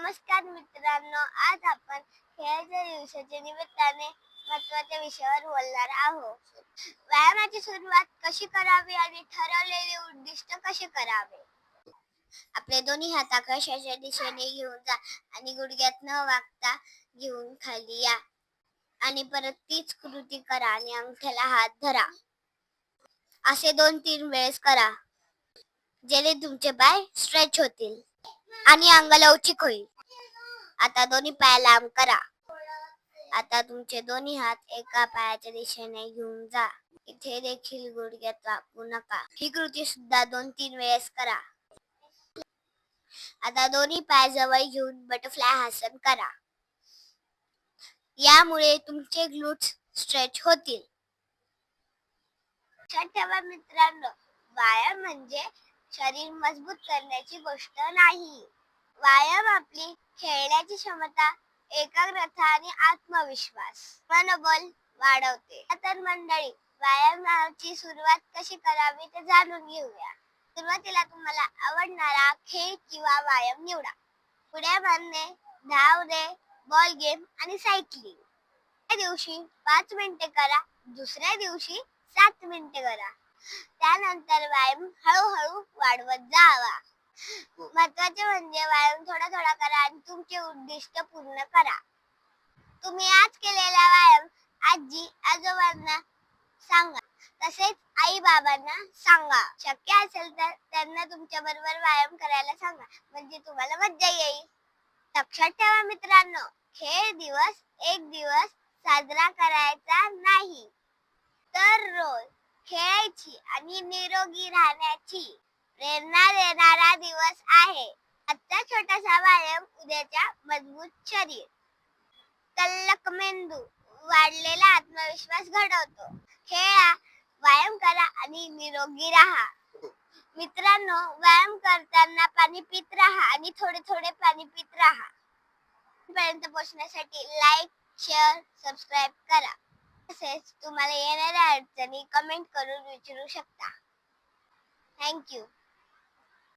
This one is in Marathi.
नमस्कार मित्रांनो, आज आपण खेळाच्या दिवसाच्या निमित्ताने महत्त्वाच्या विषयावर बोलणार आहोत. व्यायामाची सुरुवात कशी करावी आणि ठरवलेले उद्दिष्ट कसे करावे. आपले दोन्ही हात आकाशाच्या दिशेने घेऊन जा आणि गुडघ्यात न वाकता घेऊन खाली या आणि परत तीच कृती करा आणि अंगठ्याला हात धरा. असे 2-3 वेळेस करा, जेणे तुमचे पाय स्ट्रेच होतील आणि अंग लवचिक होईल. आता दोन्ही पाय लांब करा. आता तुमचे दोन्ही हात एका पायाच्या दिशेने घेऊन जा. इथे देखील गुडघ्यात वाकू नका. ही कृती सुद्धा 2-3 वेळेस करा. आता दोन्ही पाय जवळ घेऊन बटरफ्लाय आसन करा. यामुळे तुमचे ग्लूट्स स्ट्रेच होतील. लक्षात ठेवा मित्रांनो, व्यायाम म्हणजे शरीर मजबूत करण्याची गोष्ट नाही. व्यायाम आपली खेळण्याची क्षमता, एकाग्रता आणि आत्मविश्वास, मनोबल वाढवते. तर मंडळी, व्यायामाची सुरुवात कशी करावी ते जाणून घेऊया. सुरुवातीला तुम्हाला आवडणारा खेळ किंवा व्यायाम निवडा. उड्या मारणे, धावणे, बॉल गेम आणि सायकलिंग. त्या दिवशी 5 मिनिटे करा, दुसऱ्या दिवशी 7 मिनिटे करा. त्यानंतर व्यायाम हळूहळू वाढवत जावा. महत्वाचे म्हणजे व्यायाम थोडा थोडा करा आणि तुमचे उद्दिष्ट पूर्ण करा. तुम्ही आज केलेला व्यायाम आजी आजोबांना सांगा, तसेच आई बाबांना सांगा. शक्य असेल तर त्यांना तुमच्या बरोबर व्यायाम करायला सांगा, म्हणजे तुम्हाला मज्जा येईल. लक्षात ठेवा मित्रांनो, खेळ दिवस एक दिवस साजरा करायचा नाही, तर रोज खेळायची आणि निरोगी राहण्याची प्रेरणा देणारा दिवस आहे. आजचा छोटासा व्यायाम उद्याच्या मजबूत शरीर, तल्लख मेंदू, वाढलेला आत्मविश्वास घडवतो. खेळा, व्यायाम करा आणि निरोगी राहा. मित्रांनो, व्यायाम करताना पाणी पित राहा आणि थोडे थोडे पाणी पित राहा. पर्यंत पोहोचण्यासाठी लाईक, शेअर, सबस्क्राईब करा. तसेच तुम्हाला येणाऱ्या अडचणी कमेंट करून विचारू शकता. थँक्यू.